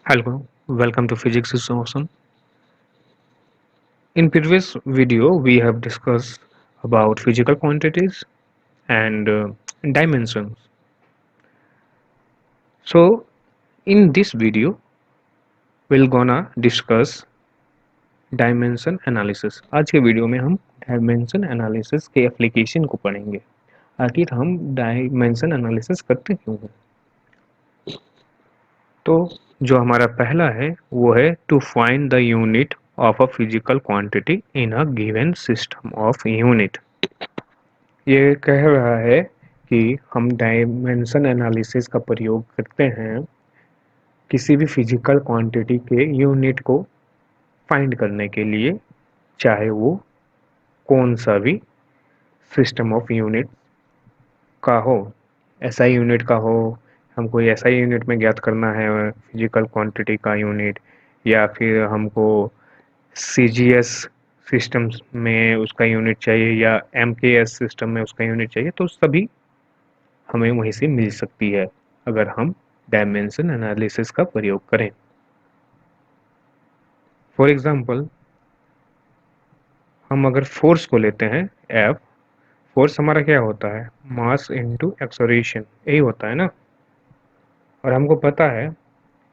Hello, welcome to Physics is Awesome. In previous video, we have discussed about physical quantities and dimensions. So, in this video, we're gonna discuss dimension analysis. आज के video में हम dimension analysis के application को पढ़ेंगे। आखिर हम dimension analysis करते क्यों हैं? तो जो हमारा पहला है वो है to find the unit of a physical quantity in a given system of unit. ये कह रहा है कि हम डायमेंशन एनालिसिस का प्रयोग करते हैं किसी भी फिजिकल क्वांटिटी के यूनिट को फाइंड करने के लिए, चाहे वो कौन सा भी सिस्टम ऑफ यूनिट का हो। एसआई यूनिट का हो, हमको एसआई यूनिट में ज्ञात करना है फिजिकल क्वांटिटी का यूनिट, या फिर हमको सीजीएस सिस्टम्स में उसका यूनिट चाहिए या एमकेएस सिस्टम में उसका यूनिट चाहिए, तो सभी हमें वहीं से मिल सकती है अगर हम डायमेंशन एनालिसिस का प्रयोग करें। फॉर एग्जांपल, हम अगर फोर्स को लेते हैं एफ, फोर्स हमारा क्या होता है? मास इनटू एक्सेलरेशन, यही होता है ना। और हमको पता है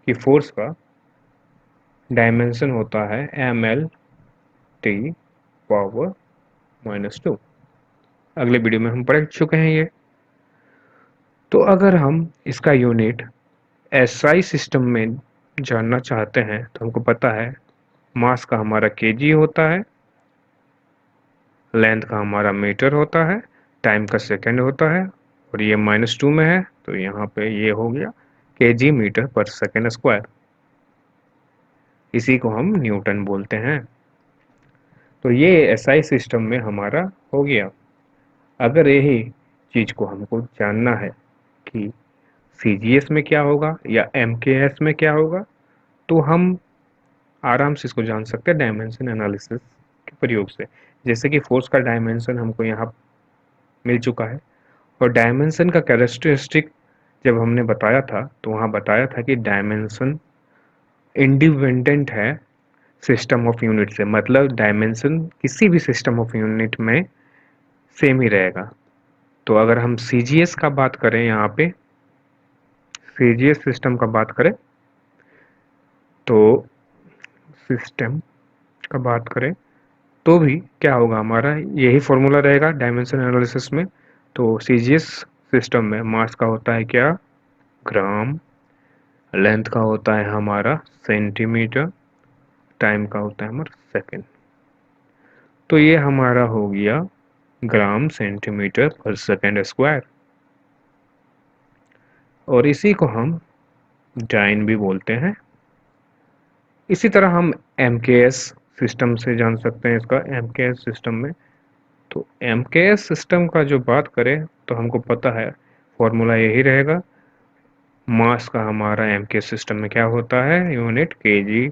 कि फोर्स का डायमेंशन होता है एम एल टी पावर -2। अगले वीडियो में हम पढ़ चुके हैं ये। तो अगर हम इसका यूनिट एसआई सिस्टम में जानना चाहते हैं तो हमको पता है मास का हमारा केजी होता है, लेंथ का हमारा मीटर होता है, टाइम का सेकंड होता है, और ये -2 में है तो यहाँ पे ये हो गया केजी मीटर पर सेकंड स्क्वायर। इसी को हम न्यूटन बोलते हैं। तो ये एसआई सिस्टम में हमारा हो गया। अगर यही चीज को हमको जानना है कि सीजीएस में क्या होगा या एमकेएस में क्या होगा, तो हम आराम से इसको जान सकते हैं डायमेंशन एनालिसिस के प्रयोग से। जैसे कि फोर्स का डायमेंशन हमको यहाँ मिल चुका है, और डायमेंशन का कैरेक्टरिस्टिक जब हमने बताया था तो वहाँ बताया था कि डायमेंशन इंडिपेंडेंट है सिस्टम ऑफ यूनिट से, मतलब डायमेंशन किसी भी सिस्टम ऑफ यूनिट में सेम ही रहेगा। तो अगर हम सीजीएस का बात करें, यहाँ पे सीजीएस सिस्टम का बात करें, तो सिस्टम का बात करें तो भी क्या होगा, हमारा यही फॉर्मूला रहेगा डायमेंशन एनालिसिस में। तो सीजीएस सिस्टम में मास का होता है क्या? ग्राम। लेंथ का होता है हमारा सेंटीमीटर। टाइम का होता है हमारा सेकंड। तो ये हमारा हो गया ग्राम सेंटीमीटर पर सेकंड स्क्वायर, और इसी को हम डाइन भी बोलते हैं। इसी तरह हम एमकेएस सिस्टम से जान सकते हैं इसका। एमकेएस सिस्टम में, तो एमकेएस सिस्टम का जो बात करें तो हमको पता है फॉर्मूला यही रहेगा। मास का हमारा एमकेएस सिस्टम में क्या होता है? यूनिट केजी,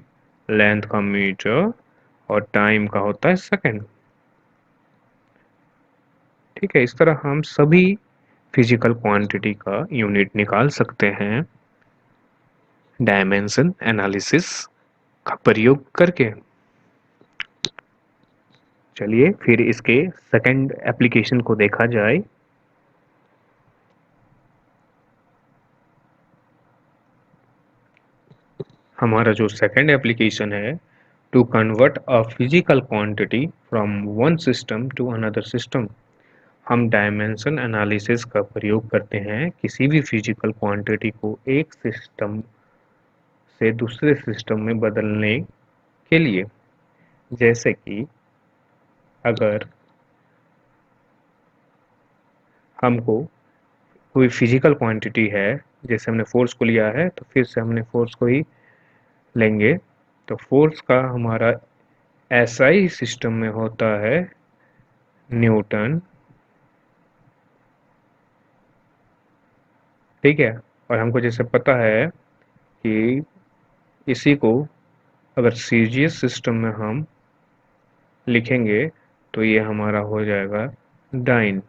लेंथ का मीटर, और टाइम का होता है सेकंड। ठीक है, इस तरह हम सभी फिजिकल क्वांटिटी का यूनिट निकाल सकते हैं डायमेंशन एनालिसिस का प्रयोग करके। चलिए फिर इसके सेकंड एप्लीकेशन को देखा जाए। हमारा जो सेकंड एप्लीकेशन है, to convert a physical quantity from one system to another system. हम डायमेंशन एनालिसिस का प्रयोग करते हैं किसी भी फिजिकल क्वांटिटी को एक सिस्टम से दूसरे सिस्टम में बदलने के लिए। जैसे कि अगर हमको कोई फिजिकल क्वांटिटी है, जैसे हमने फोर्स को लिया है तो फिर से हमने फोर्स को ही लेंगे, तो फोर्स का हमारा एसआई सिस्टम में होता है न्यूटन। ठीक है, और हमको जैसे पता है कि इसी को अगर सीजीएस सिस्टम में हम लिखेंगे तो ये हमारा हो जाएगा डाइन।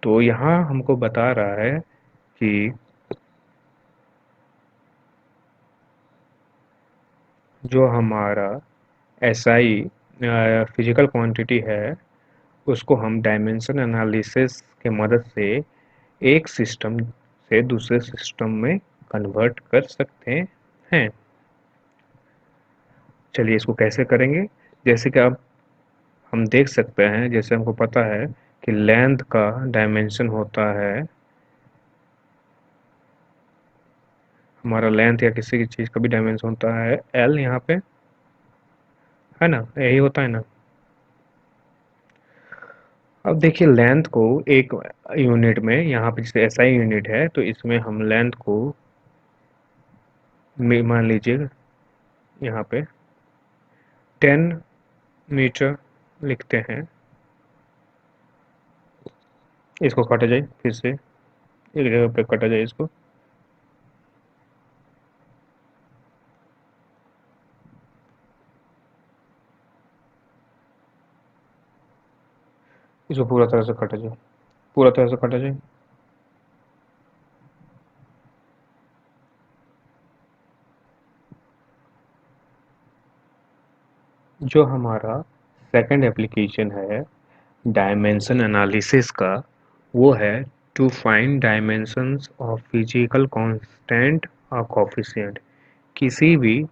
तो यहाँ हमको बता रहा है कि जो हमारा एसआई फिजिकल क्वांटिटी है, उसको हम डायमेंशन एनालिसिस के मदद से एक सिस्टम से दूसरे सिस्टम में कन्वर्ट कर सकते हैं। चलिए इसको कैसे करेंगे। जैसे कि अब हम देख सकते हैं, जैसे हमको पता है कि लेंथ का डायमेंशन होता है, हमारा लेंथ या किसी की चीज़ का भी डायमेंशन होता है एल, यहाँ पे है ना, यही होता है ना। अब देखिए लेंथ को एक यूनिट में, यहाँ पे जैसे एसआई यूनिट है तो इसमें हम लेंथ को मान लीजिए यहाँ पे 10 मीटर लिखते हैं। इसको काटा जाए, फिर से एक जगह पे काटा जाए इसको। इसको पूरा तरह से काटा जाए, पूरा तरह से काटा जाए। जो हमारा सेकंड एप्लीकेशन है डायमेंशन एनालिसिस का, वो है to find dimensions of physical constant और कोफिशिएंट। किसी भी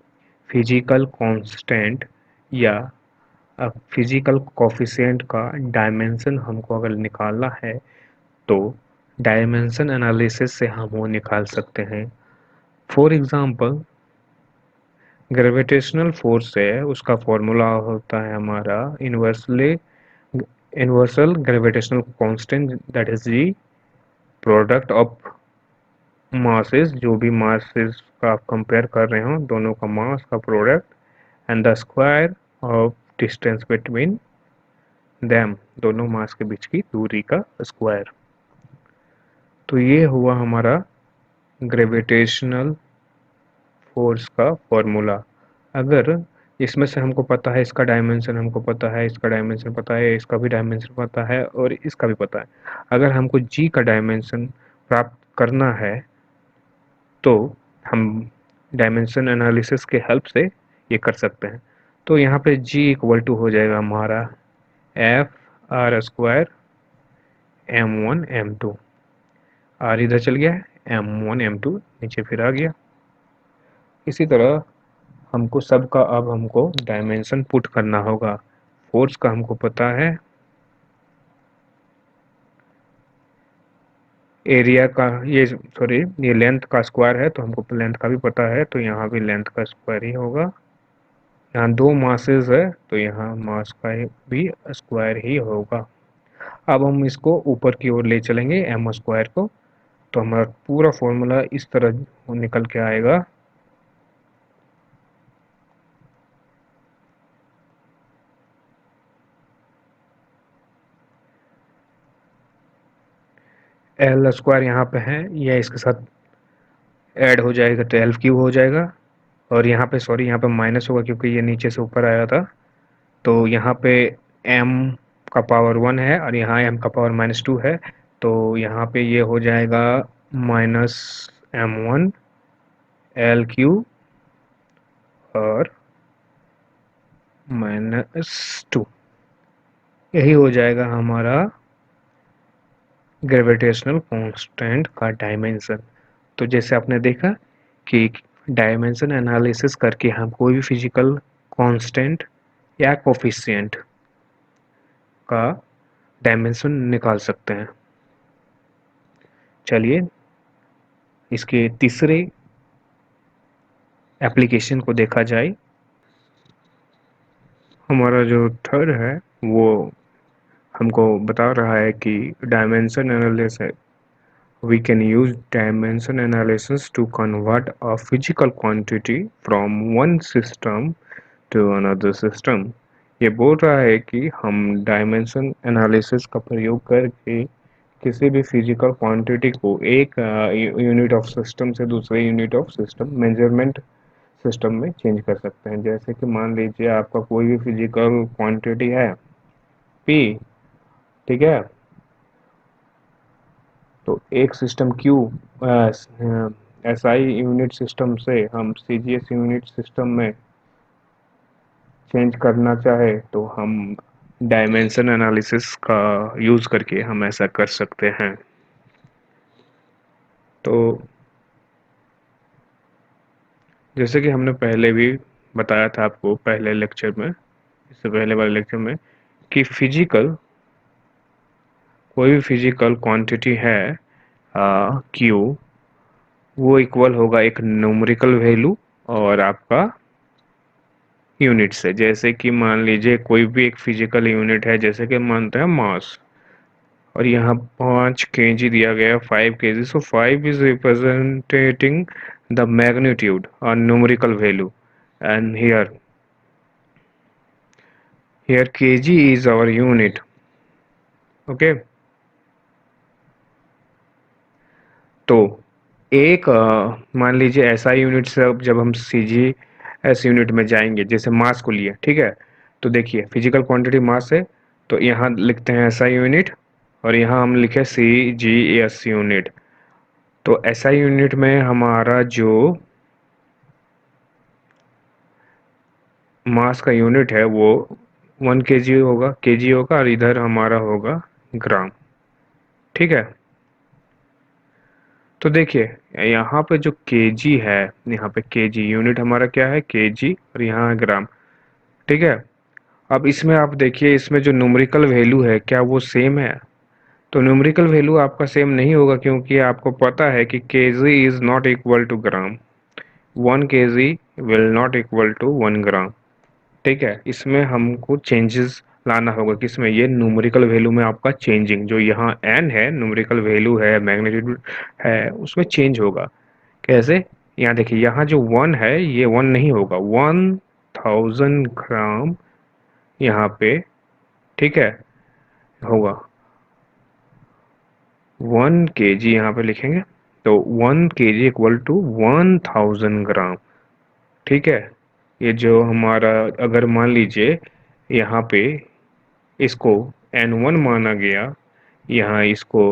फिजिकल कांस्टेंट या फिजिकल कोफिशिएंट का डायमेंशन हमको अगर निकालना है तो डायमेंशन एनालिसिस से हम वो निकाल सकते हैं। फॉर एग्जांपल ग्रेविटेशनल फोर्स है, उसका फॉर्मूला होता है हमारा inversely universal gravitational constant, that is G product of masses, जो भी मासेस का आप कंपेयर कर रहे हो दोनों का मास का product, and the square of distance between them, दोनों मास के बीच की दूरी का स्क्वायर। तो ये हुआ हमारा ग्रेविटेशनल फोर्स का फॉर्मूला। अगर इसमें से हमको पता है, इसका डायमेंशन हमको पता है, इसका डायमेंशन पता है, इसका भी डायमेंशन पता है और इसका भी पता है, अगर हमको जी का डायमेंशन प्राप्त करना है तो हम डायमेंशन एनालिसिस के हेल्प से ये कर सकते हैं। तो यहाँ पे जी इक्वल टू हो जाएगा हमारा F R square M one M two. R इधर चल गया, एम वन एम टू नीचे फिर आ गया। इसी तरह हमको सबका अब हमको डायमेंशन पुट करना होगा। फोर्स का हमको पता है, एरिया का ये सॉरी ये लेंथ का स्क्वायर है तो हमको लेंथ का भी पता है, तो यहाँ भी लेंथ का स्क्वायर ही होगा। यहाँ दो मासेस है तो यहाँ मास का भी स्क्वायर ही होगा। अब हम इसको ऊपर की ओर ले चलेंगे एम स्क्वायर को, तो हमारा पूरा फॉर्मूला इस तरह निकल के आएगा। एल स्क्वायर यहाँ पे है, यह इसके साथ ऐड हो जाएगा तो एल क्यूब हो जाएगा। और यहाँ पे सॉरी यहाँ पे माइनस होगा क्योंकि ये नीचे से ऊपर आया था। तो यहाँ पे m का पावर 1 है और यहाँ m का पावर -2 है, तो यहाँ पे ये हो जाएगा -m1 एल क्यूब और -2। यही हो जाएगा हमारा ग्रेविटेशनल कांस्टेंट का डायमेंशन। तो जैसे आपने देखा कि डायमेंशन एनालिसिस करके हम कोई भी फिजिकल कांस्टेंट या कोफिशिएंट का डायमेंशन निकाल सकते हैं। चलिए इसके तीसरे एप्लीकेशन को देखा जाए। हमारा जो थर्ड है वो हमको बता रहा है कि dimension analysis, we can use dimension analysis to convert a physical quantity from one system to another system। ये बोल रहा है कि हम डायमेंशन एनालिसिस का प्रयोग करके किसी भी फिजिकल क्वांटिटी को एक यूनिट ऑफ सिस्टम से दूसरे unit of system measurement system में चेंज कर सकते हैं। जैसे कि मान लीजिए आपका कोई भी फिजिकल क्वांटिटी है P, ठीक है, तो एक system Q S I unit system से हम सी जी एस यूनिट सिस्टम में चेंज करना चाहे तो हम डायमेंशन एनालिसिस का यूज़ करके हम ऐसा कर सकते हैं। तो जैसे कि हमने पहले भी बताया था आपको पहले लेक्चर में, इससे पहले वाले लेक्चर में, कि कोई भी फिजिकल क्वांटिटी है क्यू, वो इक्वल होगा एक न्यूमेरिकल वैल्यू और आपका यूनिट से। जैसे कि मान लीजिए कोई भी एक फिजिकल यूनिट है, जैसे कि मानते हैं मास, और यहाँ 5 kg दिया गया, 5 kg, so 5 is representing the magnitude और numerical value, and here kg is our unit. Okay, तो एक मान लीजिए एसआई यूनिट से अब जब हम सीजी एस यूनिट में जाएंगे, जैसे मास को लिए, ठीक है, तो देखिए फिजिकल क्वांटिटी मास है, तो यहाँ लिखते हैं एसआई यूनिट और यहाँ हम लिखे सी जी एस यूनिट। तो एसआई यूनिट में हमारा जो मास का यूनिट है वो 1 kg होगा और इधर हमारा होगा ग्राम, ठीक है। तो देखिए यहाँ पे जो केजी है, यहाँ पे केजी यूनिट हमारा क्या है, केजी, और यहाँ है ग्राम, ठीक है। अब इसमें आप देखिए, इसमें जो न्यूमेरिकल वैल्यू है क्या वो सेम है? तो न्यूमेरिकल वैल्यू आपका सेम नहीं होगा, क्योंकि आपको पता है कि KG is not equal to gram, 1 kg will not equal to 1 gram, ठीक है। इसमें हमको चेंजेस लाना होगा, किसमें, ये न्यूमेरिकल वैल्यू में आपका चेंजिंग, जो यहाँ एन है न्यूमेरिकल वैल्यू है, मैग्नीट्यूड है, उसमें चेंज होगा। कैसे? यहाँ देखिए, यहाँ जो 1 है ये 1 नहीं होगा, 1000 ग्राम यहाँ पे, ठीक है, होगा 1 kg, यहाँ पे लिखेंगे तो 1 kg इक्वल टू 1000 ग्राम, ठीक है। ये जो हमारा, अगर मान लीजिए यहाँ पे इसको N1 माना गया, यहाँ इसको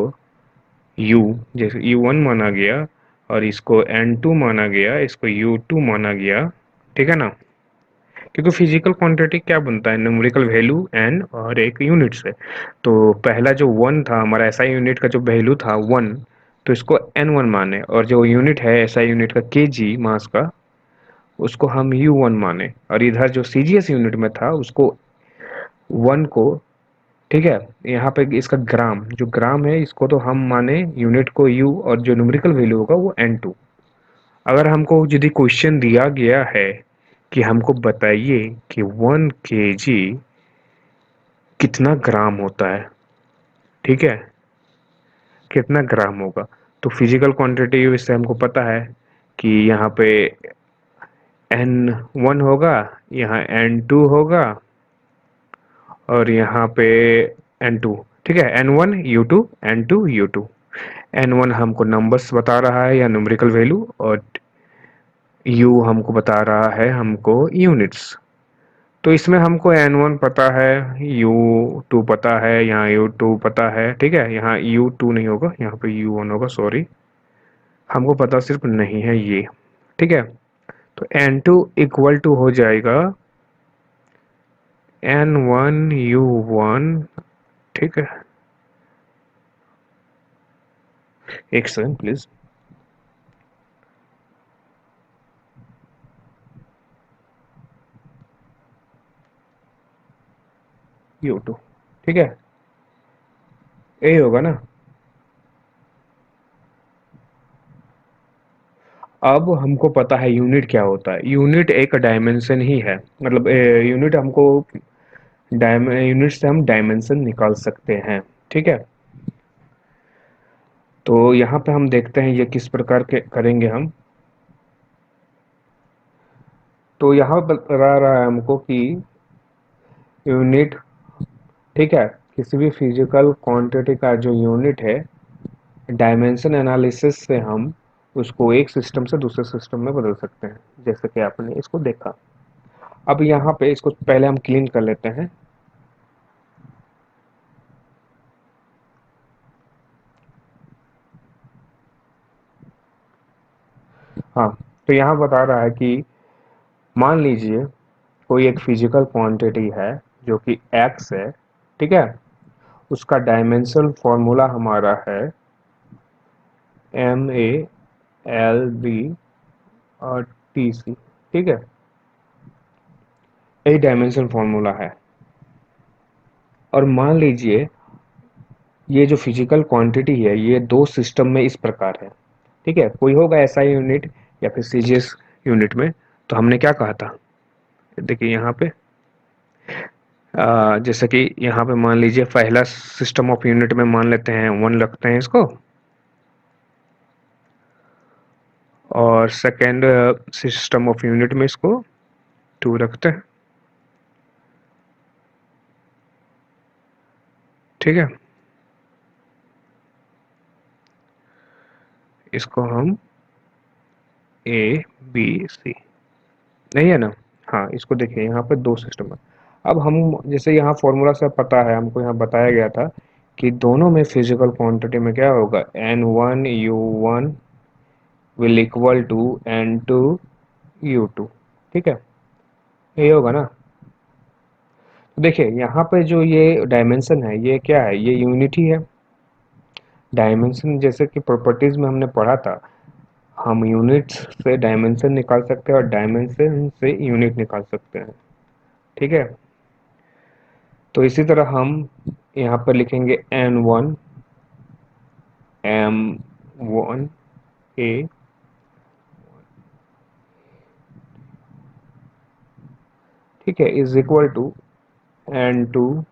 U, जैसे U1 माना गया, और इसको N2 माना गया, इसको U2 माना गया, ठीक है ना। क्योंकि फिजिकल क्वांटिटी क्या बनता है, न्यूमेरिकल वैल्यू एन और एक यूनिट से। तो पहला जो 1 था हमारा एसआई यूनिट का, जो वैल्यू था 1, तो इसको N1 माने, और जो यूनिट है एसआई यूनिट का केजी मास का, उसको हम U1 माने, और इधर जो सीजीएस यूनिट में था उसको 1 को, ठीक है, यहाँ पे इसका ग्राम, जो ग्राम है इसको तो हम माने यूनिट को U, और जो न्यूमेरिकल वैल्यू होगा वो N2। अगर हमको यदि क्वेश्चन दिया गया है कि हमको बताइए कि 1 kg कितना ग्राम होता है, ठीक है, कितना ग्राम होगा, तो फिजिकल क्वांटिटी इससे हमको पता है कि यहाँ पे N1 होगा, यहाँ N2 होगा, और यहाँ पे N2, ठीक है, N1 U2, N2 U2। N1 हमको नंबर्स बता रहा है या न्यूमेरिकल वैल्यू, और U हमको बता रहा है हमको यूनिट्स। तो इसमें हमको N1 पता है, U2 पता है, यहाँ U2 पता है, ठीक है, यहाँ U2 नहीं होगा, यहाँ पे U1 होगा, सॉरी, हमको पता सिर्फ नहीं है ये, ठीक है। तो N2 इक्वल टू हो जाएगा N1 U1, ठीक है, एक सेकंड प्लीज। U2, ठीक है, यही होगा ना। अब हमको पता है यूनिट क्या होता है, यूनिट एक डायमेंशन ही है, मतलब यूनिट हमको यूनिट से हम डायमेंशन निकाल सकते हैं, ठीक है। तो यहाँ पे हम देखते हैं ये किस प्रकार के करेंगे हम। तो यहाँ बता रहा है हमको कि यूनिट, ठीक है, किसी भी फिजिकल क्वांटिटी का जो यूनिट है, डायमेंशन एनालिसिस से हम उसको एक सिस्टम से दूसरे सिस्टम में बदल सकते हैं, जैसे कि आपने इसको देखा। अब यहाँ पे इसको पहले हम क्लीन कर लेते हैं। हाँ, तो यहाँ बता रहा है कि मान लीजिए कोई एक फिजिकल क्वांटिटी है जो कि x है, ठीक है, उसका डायमेंशन फॉर्मूला हमारा है MA L B और TC, ठीक है, यही डायमेंशन फॉर्मूला है। और मान लीजिए ये जो फिजिकल क्वांटिटी है ये दो सिस्टम में इस प्रकार है, ठीक है, कोई होगा एसआई यूनिट या फिर सीजीएस यूनिट में। तो हमने क्या कहा था, देखिए यहाँ पे जैसे कि यहाँ पे मान लीजिए पहला सिस्टम ऑफ यूनिट में मान लेते हैं 1 रखते हैं इसको, और सेकेंड सिस्टम ऑफ यूनिट में इसको 2 रखते हैं, ठीक है, इसको हम A B C नहीं है ना। हाँ, इसको देखिए यहाँ पे दो सिस्टम है। अब हम जैसे यहाँ फॉर्मूला से पता है, हमको यहाँ बताया गया था कि दोनों में फिजिकल क्वांटिटी में क्या होगा, N1 U1 will equal to N2 U2, ठीक है, ये होगा ना। तो देखिए यहाँ पे जो ये डायमेंशन है ये क्या है, ये यूनिट ही है। डायमेंशन जैसे कि प्रॉपर्टीज में हमने पढ़ा था, हम यूनिट्स से डायमेंशन निकाल सकते हैं और डायमेंशन से यूनिट निकाल सकते हैं, ठीक है। तो इसी तरह हम यहाँ पर लिखेंगे N1 M1 A, ठीक है, इज इक्वल टू N2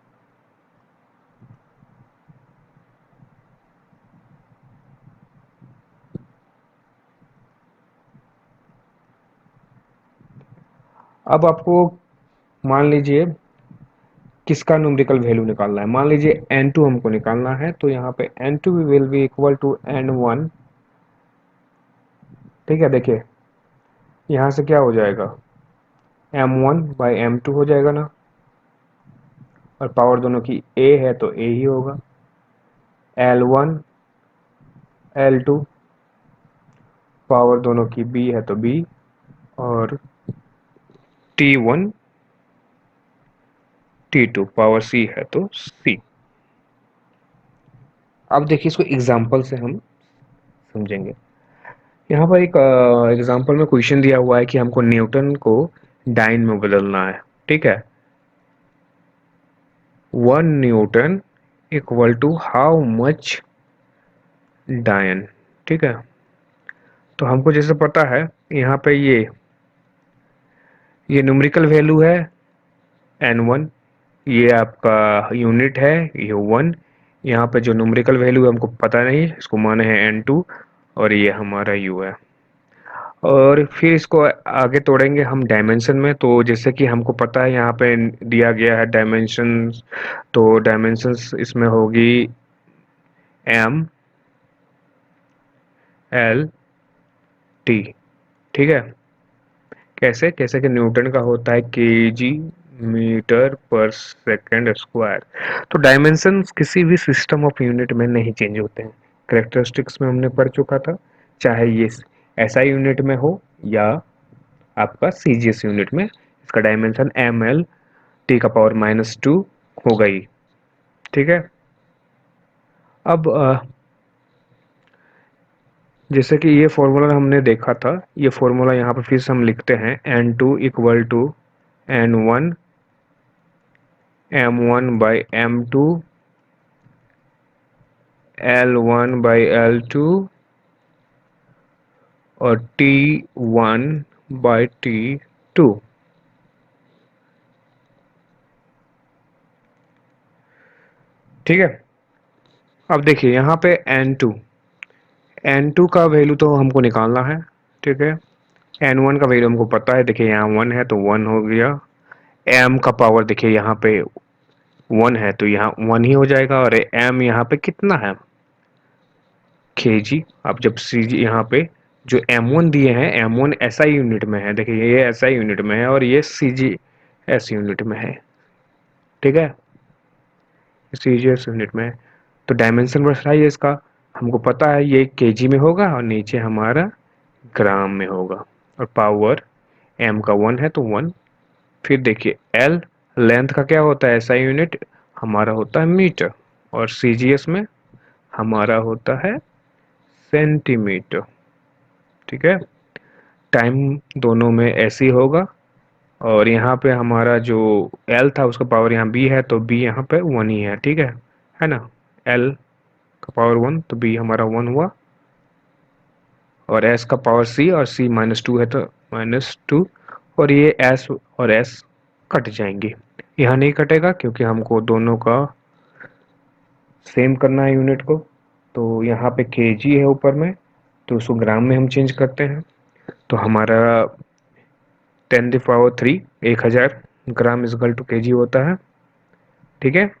अब आपको मान लीजिए किसका न्यूमेरिकल वैल्यू निकालना है, मान लीजिए N2 हमको निकालना है, तो यहाँ पे N2 will be equal to N1, ठीक है। देखिए यहाँ से क्या हो जाएगा, M1/M2 हो जाएगा ना, और पावर दोनों की A है तो A ही होगा, L1 L2 पावर दोनों की B है तो B, और T1 T2 पावर C है तो C। अब देखिए इसको एग्जाम्पल से हम समझेंगे। यहाँ पर एक एग्जाम्पल में क्वेश्चन दिया हुआ है कि हमको न्यूटन को डाइन में बदलना है, ठीक है। 1 newton equal to how much dyne, ठीक है। तो हमको जैसे पता है यहाँ पे ये न्यूमेरिकल वैल्यू है N1, ये आपका यूनिट है ये 1, यहाँ पे जो न्यूमेरिकल वैल्यू है हमको पता नहीं, इसको माने हैं N2, और ये हमारा U है। और फिर इसको आगे तोड़ेंगे हम डायमेंशन में। तो जैसे कि हमको पता है यहाँ पे दिया गया है डायमेंशंस, तो डायमेंशंस इसमें होगी MLT, ठीक है। कैसे कैसे कि न्यूटन का होता है केजी मीटर पर सेकंड स्क्वायर। तो डायमेंशंस किसी भी सिस्टम ऑफ यूनिट में नहीं चेंज होते हैं, कैरेक्टरिस्टिक्स में हमने पढ़ चुका था, चाहे ये एसआई यूनिट में हो या आपका सीजीएस यूनिट में, इसका डायमेंशन ML T⁻⁻² हो गई, ठीक है। अब जैसे कि ये फॉर्मूला हमने देखा था, ये फॉर्मूला यहाँ पर फिर से हम लिखते हैं N2 equal to N1 M1/M2 L1/L2 और T1/T2, ठीक है। अब देखिए यहाँ पे N2 का वैल्यू तो हमको निकालना है, ठीक है। N1 का वैल्यू हमको पता है, देखिए यहाँ 1 है तो 1 हो गया। M का पावर देखिए यहाँ पे 1 है तो यहाँ 1 ही हो जाएगा, और M यहाँ पे कितना है, kg। अब जब CG यहाँ पे जो M1 दिए हैं, M1 SI यूनिट में है, देखिए ये SI यूनिट में है और ये CGS यूनिट में है, ठीक है, CGS यूनिट में है। तो डायमेंशन बढ़ाइए इसका, हमको पता है ये kg में होगा और नीचे हमारा ग्राम में होगा, और पावर M का 1 है तो 1 फिर देखिए एल लेंथ का क्या होता है, एसआई यूनिट हमारा होता है मीटर, और सीजीएस में हमारा होता है सेंटीमीटर। ठीक है, टाइम दोनों में ऐसे ही होगा, और यहाँ पे हमारा जो एल था उसका पावर यहाँ बी है, तो बी यहाँ पे वन ही है ना, एल का पावर वन तो बी हमारा वन हुआ, और एस का पावर सी, और सी -2 है तो -2, और ये एस और एस कट जाएंगे। यहाँ नहीं कटेगा क्योंकि हमको दोनों का सेम करना है यूनिट को, तो यहाँ पे केजी है ऊपर में, तो उसको ग्राम में हम चेंज करते हैं, तो हमारा 10⁻³ 1000 ग्राम इजकल टू केजी होता है। ठीक है,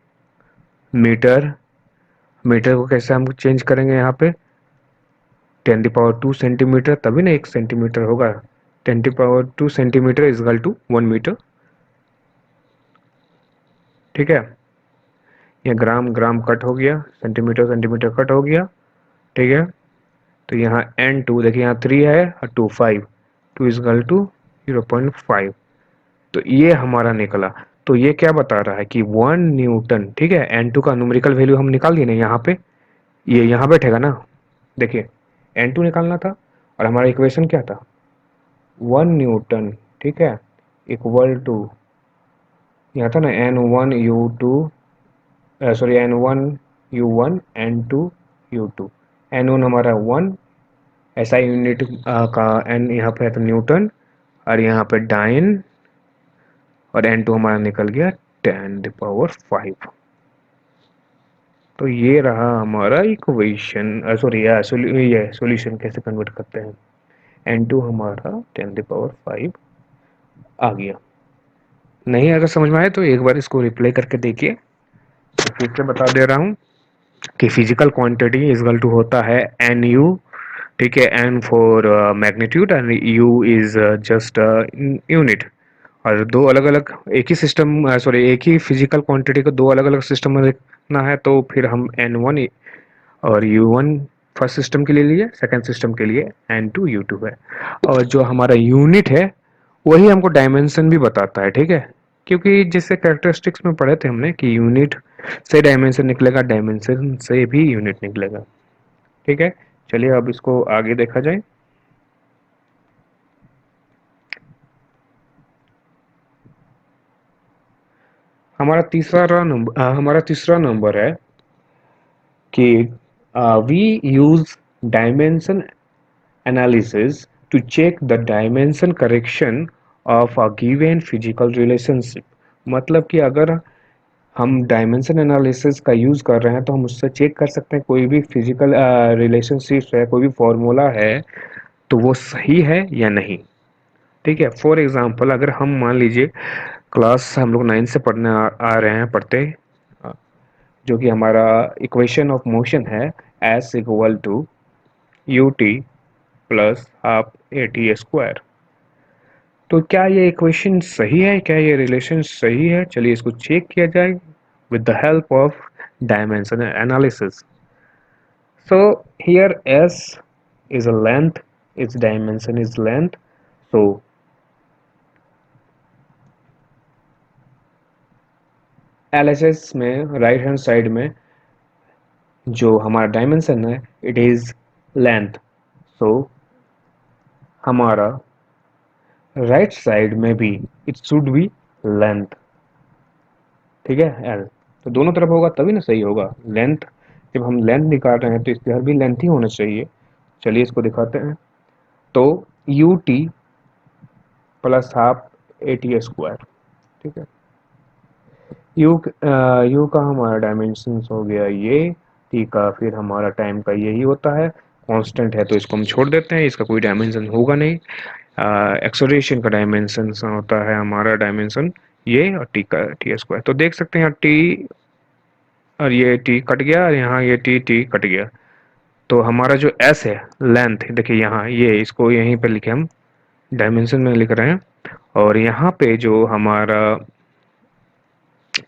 मीटर, मीटर को कैसे हम चेंज करेंगे, यहाँ पे 10⁻² सेंटीमीटर, तभी ना 1 सेंटीमीटर होगा, 10⁻² सेंटीमीटर इजकल टू 1 मीटर। ठीक है, ये ग्राम ग्राम कट हो गया, सेंटीमीटर सेंटीमीटर कट हो गया। ठीक है, तो यहाँ N2 देखिए, यहाँ 3 है और 2 5, 2 इजकल टू 0.5, तो ये हमारा निकला। तो ये क्या बता रहा है कि 1 न्यूटन। ठीक है, N2 का न्यूमेरिकल वैल्यू हम निकाल दिए ना यहाँ पे, ये यहाँ बैठेगा ना, देखिए N2 निकालना था और हमारा इक्वेशन क्या था, 1 न्यूटन। ठीक है, इक्वल टू, यहाँ था ना N1 U2, sorry N1 U1 N2 U2, N1 हमारा 1, ऐसा यूनिट का N यहाँ पे है तो न्यूटन, और यहाँ पे डाइन, और N2 हमारा निकल गया 10⁵। तो ये रहा हमारा इक्वेशन, सॉरी ये सॉल्यूशन कैसे कन्वर्ट करते हैं, N2 हमारा 10⁵ आ गया। नहीं अगर समझ में आए तो एक बार इसको रिप्लाई करके देखिए। तो फिर से बता दे रहा हूँ कि फिजिकल क्वांटिटी इजकल टू होता है एन यू। ठीक है, N for magnitude and U is just unit. और दो अलग अलग, एक ही सिस्टम, सॉरी एक ही फिजिकल क्वांटिटी को दो अलग अलग सिस्टम में देखना है, तो फिर हम N1 और U1 फर्स्ट सिस्टम के लिए लिए, सेकंड सिस्टम के लिए N2 U2 है। और जो हमारा यूनिट है वही हमको डायमेंशन भी बताता है। ठीक है, क्योंकि जैसे कैरेक्टरिस्टिक्स में पढ़े थे हमने कि यूनिट से डायमेंशन निकलेगा, डायमेंशन से भी यूनिट निकलेगा। ठीक है, चलिए अब इसको आगे देखा जाए। हमारा तीसरा नंबर है कि we use dimension analysis to check the dimension correction of a given physical relationship. मतलब कि अगर हम डायमेंशन एनालिसिस का यूज कर रहे हैं तो हम उससे चेक कर सकते हैं कोई भी फिजिकल रिलेशनशिप है, कोई भी फॉर्मूला है, तो वो सही है या नहीं। ठीक है, फॉर एग्जांपल अगर हम मान लीजिए क्लास हम लोग 9 से पढ़ने आ रहे हैं पढ़ते, जो कि हमारा इक्वेशन ऑफ मोशन है S equal to U T plus half A T square. तो क्या ये इक्वेशन सही है, क्या ये रिलेशन सही है, चलिए इसको चेक किया जाए with the help of dimension analysis. So here S is a length, its dimension is length, so LHS में राइट हैंड साइड में जो हमारा डायमेंशन है इट इज लेंथ, सो हमारा राइट साइड में भी इट शुड बी लेंथ। ठीक है, एल तो दोनों तरफ होगा तभी ना सही होगा। लेंथ, जब हम लेंथ निकाल रहे हैं तो इधर भी लेंथ ही होना चाहिए। चलिए इसको दिखाते हैं। तो you T plus half A T square. ठीक है, यू का हमारा डायमेंशन हो गया ये, टी का फिर हमारा टाइम का यही होता है, कांस्टेंट है तो इसको हम छोड़ देते हैं, इसका कोई डायमेंशन होगा नहीं। एक्सेलरेशन का डायमेंशन होता है हमारा डायमेंशन ये, और टी का टी स्क्वायर। तो देख सकते हैं यहाँ टी और ये टी कट गया, और यहाँ ये टी टी कट गया। तो हमारा जो एस है लेंथ, देखिए यहाँ ये इसको यहीं पे लिखे हम, डायमेंशन में लिख रहे हैं, और यहाँ पे जो हमारा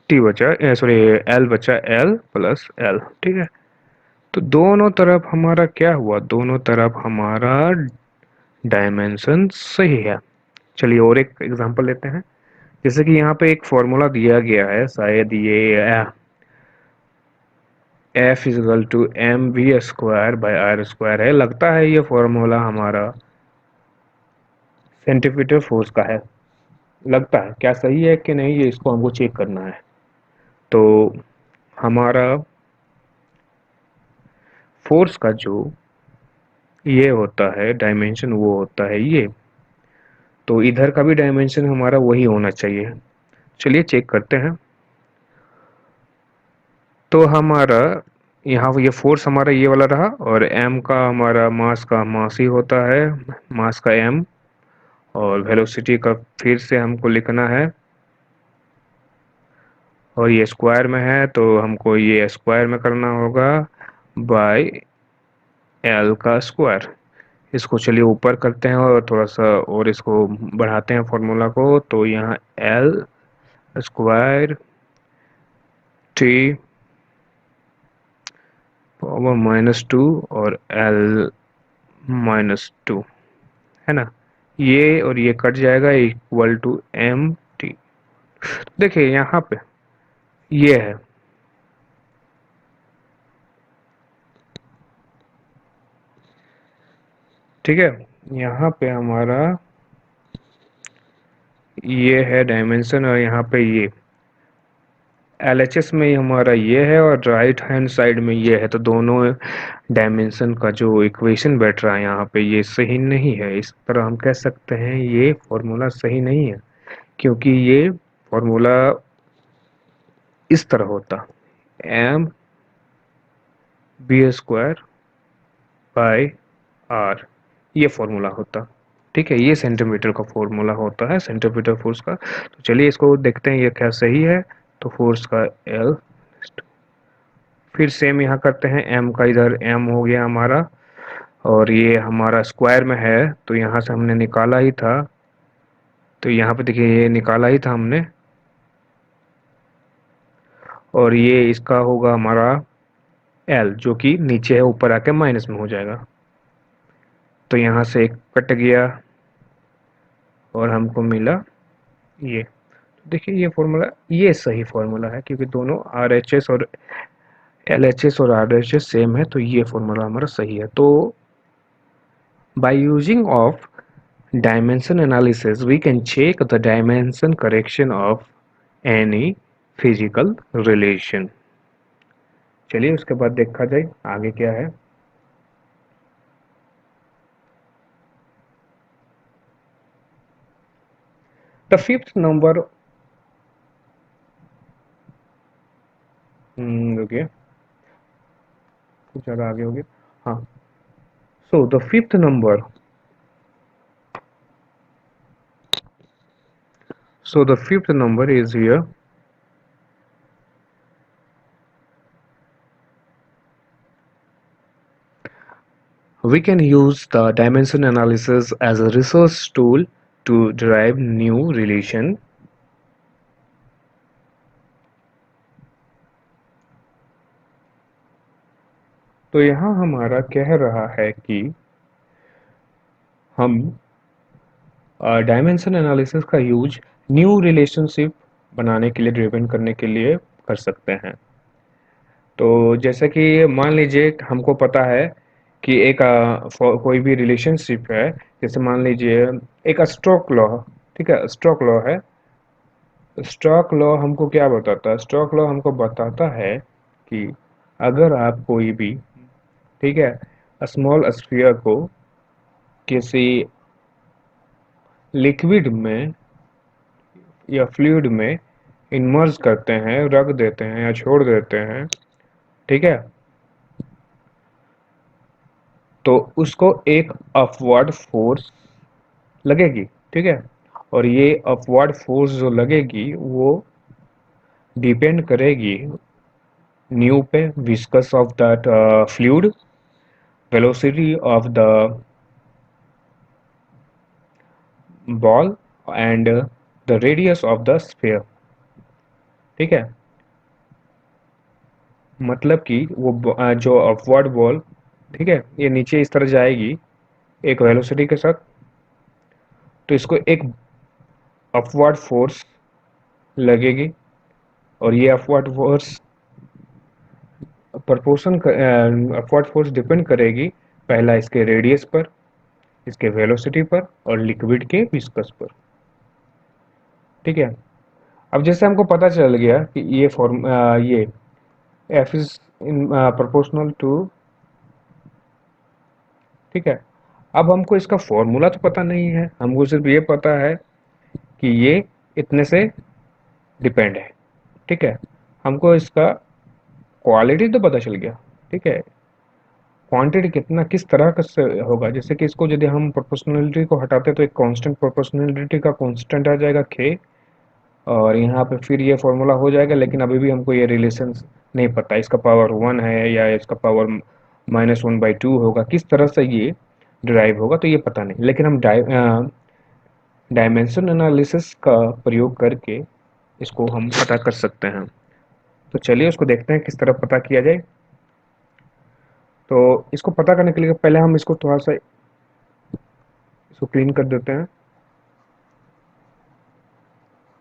टी बचा, सॉरी एल बचा, एल प्लस एल। ठीक है, तो दोनों तरफ हमारा क्या हुआ, दोनों तरफ हमारा डायमेंशन सही है। चलिए और एक एग्जांपल लेते हैं। जैसे कि यहाँ पे एक फॉर्मूला दिया गया है, शायद ये F equal to M V square by R square है। लगता है ये फॉर्मूला हमारा सेंटीमीटर फोर्स का है, लगता है। क्या सही है कि नहीं, ये इसको हमको चेक करना है। तो हमारा फोर्स का जो ये होता है डायमेंशन, वो होता है ये। तो इधर का भी डायमेंशन हमारा वही होना चाहिए। चलिए चेक करते हैं। तो हमारा यहाँ ये फोर्स हमारा ये वाला रहा, और एम का हमारा मास का मास ही होता है, मास का एम। और वेलोसिटी का फिर से हमको लिखना है, और ये स्क्वायर में है तो हमको ये स्क्वायर में करना होगा बाय एल का स्क्वायर। इसको चलिए ऊपर करते हैं और थोड़ा सा और इसको बढ़ाते हैं फॉर्मूला को। तो यहाँ एल स्क्वायर टी पावर -2 और एल -2, है ना। ये और ये कट जाएगा, इक्वल टू एम टी। देखिए यहाँ पे ये है, ठीक है। यहाँ पे हमारा ये है डायमेंशन, और यहाँ पे ये LHS में ही हमारा ये है, और राइट हैंड साइड में ये है। तो दोनों डायमेंशन का जो इक्वेशन बैठ रहा है यहाँ पे, ये सही नहीं है। इस तरह हम कह सकते हैं ये फॉर्मूला सही नहीं है, क्योंकि ये फॉर्मूला इस तरह होता, M B square by R, ये फॉर्मूला होता। ठीक है, ये सेंटीमीटर का फॉर्मूला होता है, सेंटीमीटर फोर्स का। तो चलिए इसको देखते हैं ये क्या सही है। तो फोर्स का एल, फिर सेम यहाँ करते हैं। एम का इधर एम हो गया हमारा, और ये हमारा स्क्वायर में है तो यहाँ से हमने निकाला ही था। तो यहाँ पे देखिए ये निकाला ही था हमने, और ये इसका होगा हमारा एल, जो कि नीचे है, ऊपर आके माइनस में हो जाएगा। तो यहाँ से एक कट गया और हमको मिला ये। तो देखिए ये फॉर्मूला, ये सही फॉर्मूला है, क्योंकि दोनों RHS और LHS और RHS सेम है, तो ये फॉर्मूला हमारा सही है। तो by using of dimension analysis we can check the dimension correction of any physical relation। चलिए उसके बाद देखा जाए आगे क्या है। The fifth number, रुकिए, कुछ ज़्यादा आगे हो गया। हाँ, so the fifth number, is here। We can use the dimension analysis as a research tool to derive new relation। तो यहाँ हमारा कह रहा है कि हम डायमेंशन एनालिसिस का यूज न्यू रिलेशनशिप बनाने के लिए, ड्रिवन करने के लिए कर सकते हैं। तो जैसे कि मान लीजिए हमको पता है कि एक कोई भी रिलेशनशिप है। जैसे मान लीजिए एक स्ट्रोक लॉ, ठीक है, स्ट्रोक लॉ है। स्ट्रोक लॉ हमको क्या बताता है? स्ट्रोक लॉ हमको बताता है कि अगर आप कोई भी, ठीक है, स्मॉल स्फीयर को किसी लिक्विड में या फ्लूइड में इमर्ज करते हैं, रख देते हैं या छोड़ देते हैं, ठीक है, तो उसको एक अपवर्ड फोर्स लगेगी, ठीक है। और ये अपवर्ड फोर्स जो लगेगी वो डिपेंड करेगी न्यू पे, viscous of that fluid, velocity of the ball and the radius of the sphere, ठीक है। मतलब कि वो जो अपवर्ड बॉल, ठीक है, ये नीचे इस तरह जाएगी एक वेलोसिटी के साथ। तो इसको एक अपवर्ड फोर्स लगेगी और ये upward force upward force depend करेगी पहला इसके रेडियस पर, इसके वेलोसिटी पर और लिक्विड के विस्कस पर। ठीक है, अब जैसे हमको पता चल गया कि ये F is in proportional to, ठीक है, अब हमको इसका फॉर्मूला तो पता नहीं है, हमको सिर्फ ये पता है कि ये इतने से डिपेंड है। ठीक है, हमको इसका क्वालिटी तो पता चल गया। ठीक है, क्वांटिटी कितना किस तरह का से होगा, जैसे कि इसको यदि हम प्रोपोर्शनलिटी को हटाते तो एक कांस्टेंट प्रोपोर्शनलिटी का कांस्टेंट आ जाएगा k, और यहाँ पे फिर ये फॉर्मूला हो जाएगा, लेकिन अभी भी हमको ये रिलेशन नहीं पता, इसका पावर 1 है या इसका पावर -1/2 होगा, किस तरह से ये डिराइव होगा तो ये पता नहीं, लेकिन हम डायमेंशन एनालिसिस का प्रयोग करके इसको हम पता कर सकते हैं। तो चलिए उसको देखते हैं किस तरह पता किया जाए। तो इसको पता करने के लिए पहले हम इसको थोड़ा सा इसको क्लीन कर देते हैं।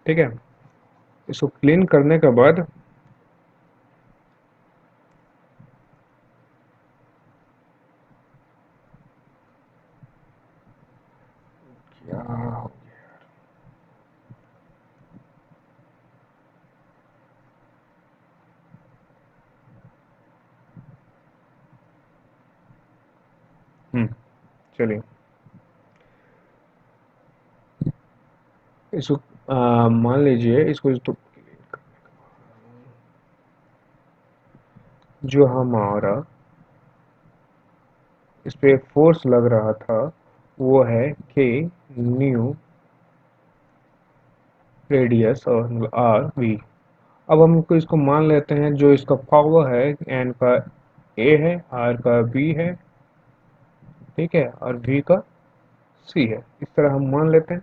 ठीक है, इसको क्लीन करने के बाद क्या हो चलिए इसको मान लीजिए इसको तो जो हमारा इस पे फोर्स लग रहा था वो है k न्यू रेडियस और आर वी। अब हमको इसको मान लेते हैं जो इसका पावर है एन का ए है, आर का बी है, ठीक है, और वी का सी है, इस तरह हम मान लेते हैं।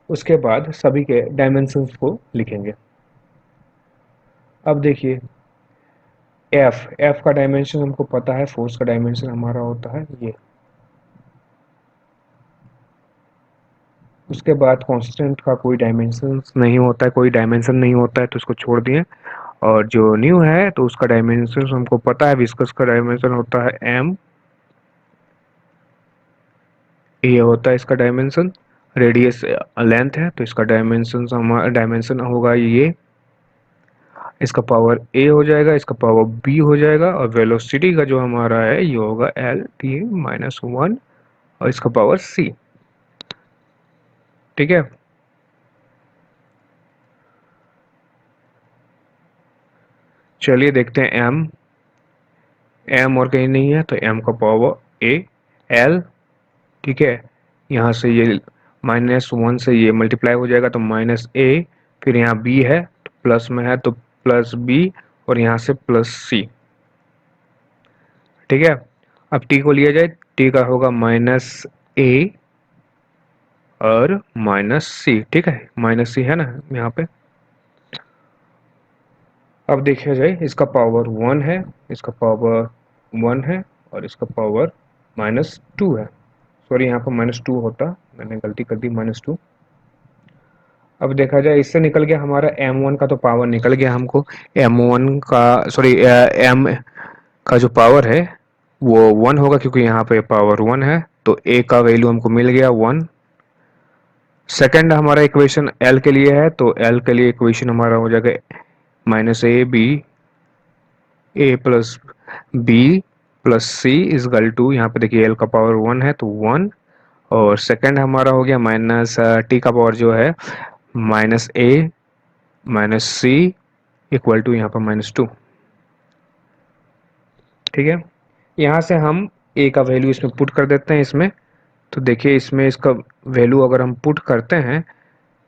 उसके बाद सभी के डायमेंशंस को लिखेंगे। अब देखिए एफ का डायमेंशन हमको पता है, फोर्स का डायमेंशन हमारा होता है ये। उसके बाद कांस्टेंट का कोई डायमेंशन नहीं होता है, कोई डायमेंशन नहीं होता है तो उसको छोड़ दिए। और जो न्यू है तो उसका डायमेंशन हमको पता है, विस्कस का डायमेंशन होता है एम, ये होता है इसका डायमेंशन। रेडियस लेंथ है तो इसका डायमेंशन होगा ये, इसका पावर ए हो जाएगा, इसका पावर बी हो जाएगा, और वेलोसिटी का जो हमारा है ये होगा एल टी -1 और इसका पावर सी। ठीक है, चलिए देखते हैं एम और कहीं नहीं है तो एम का पावर ए एल। ठीक है, यहाँ से ये -1 से ये मल्टीप्लाई हो जाएगा तो -a, फिर यहाँ b है तो प्लस में है तो +b, और यहाँ से +c। ठीक है, अब t को लिया जाए, t का होगा -a और -c। ठीक है, -c है ना यहाँ पे। अब देखा जाए इसका पावर 1 है, इसका पावर 1 है और इसका पावर -2 है। सॉरी, यहाँ पर -2 होता, मैंने गलती कर दी, -2। अब देखा जाए इससे निकल गया हमारा m1 का तो पावर निकल गया हमको, m1 का सॉरी m का जो पावर है वो 1 होगा क्योंकि यहाँ पे पावर 1 है, तो a का वैल्यू हमको मिल गया 1। सेकंड हमारा इक्वेशन l के लिए है, तो l के लिए इक्वेशन हमारा हो जाएगा -a plus b plus C equal to, यहाँ पे देखिए l का पावर 1 है तो 1, और सेकंड हमारा हो गया माइनस t का पावर जो है -a -c इक्वल टू यहाँ पर -2। ठीक है, यहाँ से हम a का वैल्यू इसमें पुट कर देते हैं इसमें, तो देखिए इसमें इसका वैल्यू अगर हम पुट करते हैं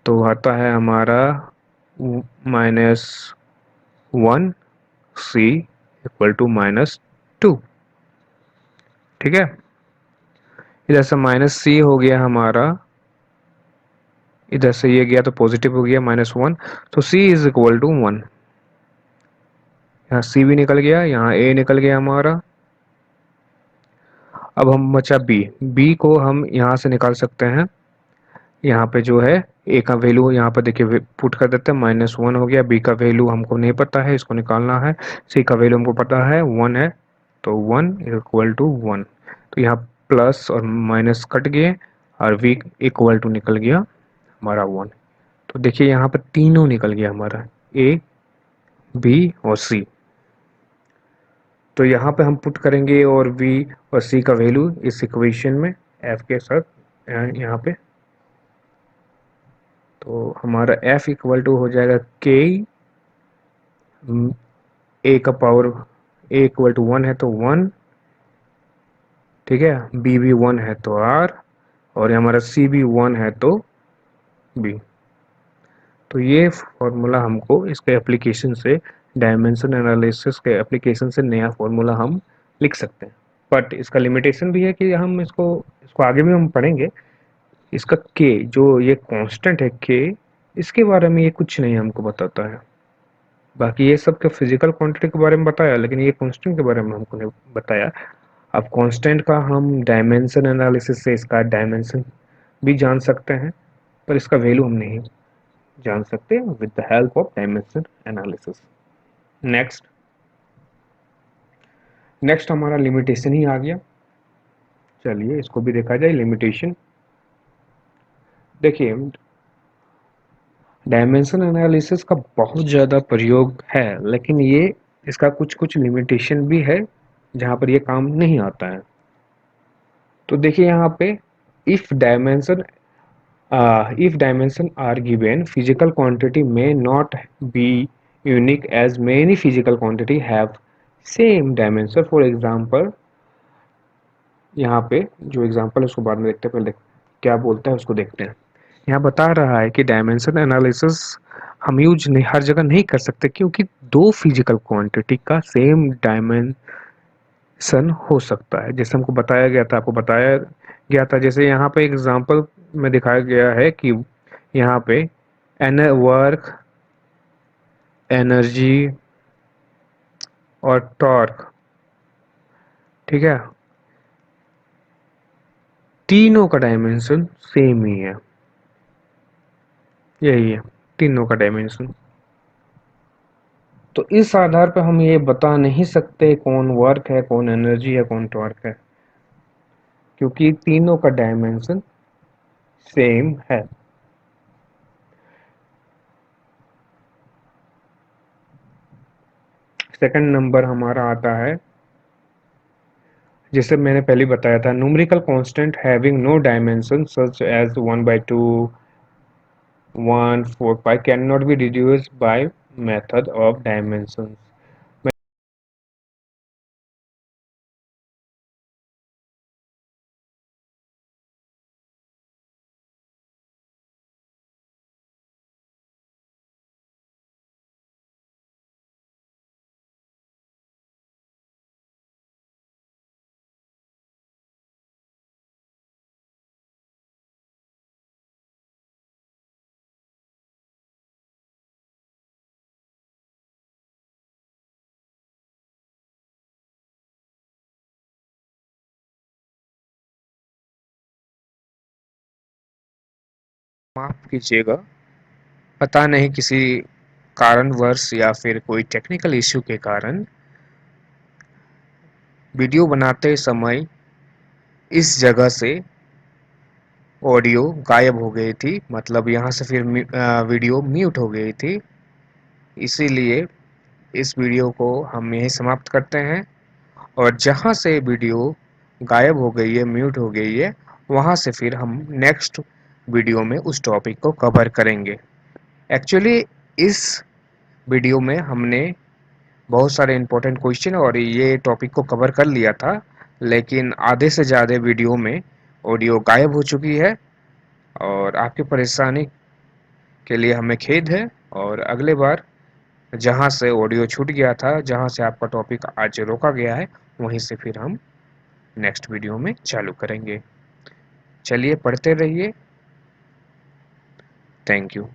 तो आता है हमारा -1 c इक्वल टू -2। ठीक है, इधर से -c हो गया हमारा, इधर से ये गया तो पॉजिटिव हो गया -1, तो c इज इक्वल टू 1। यहाँ c भी निकल गया, यहाँ a निकल गया हमारा। अब हम बचा b को हम यहाँ से निकाल सकते हैं, यहाँ पे जो है ए का वैल्यू यहाँ पर देखिए पुट कर देते हैं, -1 हो गया। बी का वैल्यू हमको नहीं पता है, इसको निकालना है। सी का वैल्यू हमको पता है 1 है, तो 1 इक्वल टू 1। तो यहाँ प्लस और माइनस कट गए और वी इक्वल टू निकल गया हमारा 1। तो देखिए यहाँ पर तीनों निकल गया हमारा, ए बी और सी। तो यहाँ पे हम पुट करेंगे और बी और सी का वैल्यू इस इक्वेशन में एफ के साथ यहाँ पे। तो हमारा एफ इक्वल टू हो जाएगा के ए का पावर, ए इक्वल टू 1 है तो 1, ठीक है। बी भी 1 है तो आर, और हमारा सी भी 1 है तो बी। तो ये फॉर्मूला हमको इसके एप्लीकेशन से, डायमेंशन एनालिसिस के एप्लीकेशन से नया फॉर्मूला हम लिख सकते हैं। बट इसका लिमिटेशन भी है कि हम इसको इसको आगे भी हम पढ़ेंगे। इसका के जो ये कांस्टेंट है के, इसके बारे में ये कुछ नहीं हमको बताता है। बाकी ये सब के फिजिकल क्वांटिटी के बारे में बताया, लेकिन ये कांस्टेंट के बारे में हमको नहीं बताया। अब कांस्टेंट का हम डायमेंशन एनालिसिस से इसका डायमेंशन भी जान सकते हैं, पर इसका वैल्यू हम नहीं जान सकते with the help of dimension analysis. Next next हमारा लिमिटेशन ही आ गया। चलिए इसको भी देखा जाए। लिमिटेशन देखिए, डायमेंशन एनालिसिस का बहुत ज़्यादा प्रयोग है, लेकिन ये इसका कुछ कुछ लिमिटेशन भी है जहाँ पर ये काम नहीं आता है। तो देखिए यहाँ पे if dimension if dimensions are given, physical quantity may not be unique as many physical quantity have same dimension. For example, यहाँ पे जो एग्जांपल है उसको बाद में देखते हैं, पहले क्या बोलता है उसको देखते हैं। यहाँ बता रहा है कि डायमेंशन एनालिसिस हम यूज नहीं हर जगह नहीं कर सकते, क्योंकि दो फिजिकल क्वांटिटी का सेम डायमेंशन हो सकता है। जैसे हमको बताया गया था, आपको बताया गया था, जैसे यहाँ पे एग्जांपल में दिखाया गया है कि यहाँ पे वर्क, एनर्जी और टॉर्क, ठीक है, तीनों का डायमेंशन सेम ही है। यही है तीनों का डायमेंशन। तो इस आधार पर हम ये बता नहीं सकते कौन वर्क है, कौन एनर्जी है, कौन टॉर्क है, क्योंकि तीनों का डायमेंशन सेम है। सेकंड नंबर हमारा आता है, जिसे मैंने पहले बताया था, numerical constant having no dimension such as 1/2, 1, 4, 5 can not be reduced by method of dimension. माफ कीजिएगा, पता नहीं किसी कारणवश या फिर कोई टेक्निकल इश्यू के कारण वीडियो बनाते समय इस जगह से ऑडियो गायब हो गई थी, मतलब यहाँ से फिर वीडियो म्यूट हो गई थी। इसीलिए इस वीडियो को हम यहीं समाप्त करते हैं, और जहाँ से वीडियो गायब हो गई है, म्यूट हो गई है, वहाँ से फिर हम नेक्स्ट वीडियो में उस टॉपिक को कवर करेंगे। एक्चुअली इस वीडियो में हमने बहुत सारे इंपॉर्टेंट क्वेश्चन और ये टॉपिक को कवर कर लिया था, लेकिन आधे से ज़्यादा वीडियो में ऑडियो गायब हो चुकी है, और आपकी परेशानी के लिए हमें खेद है। और अगले बार जहाँ से ऑडियो छूट गया था, जहाँ से आपका टॉपिक आज रोका गया है, वहीं से फिर हम नेक्स्ट वीडियो में चालू करेंगे। चलिए पढ़ते रहिए। Thank you.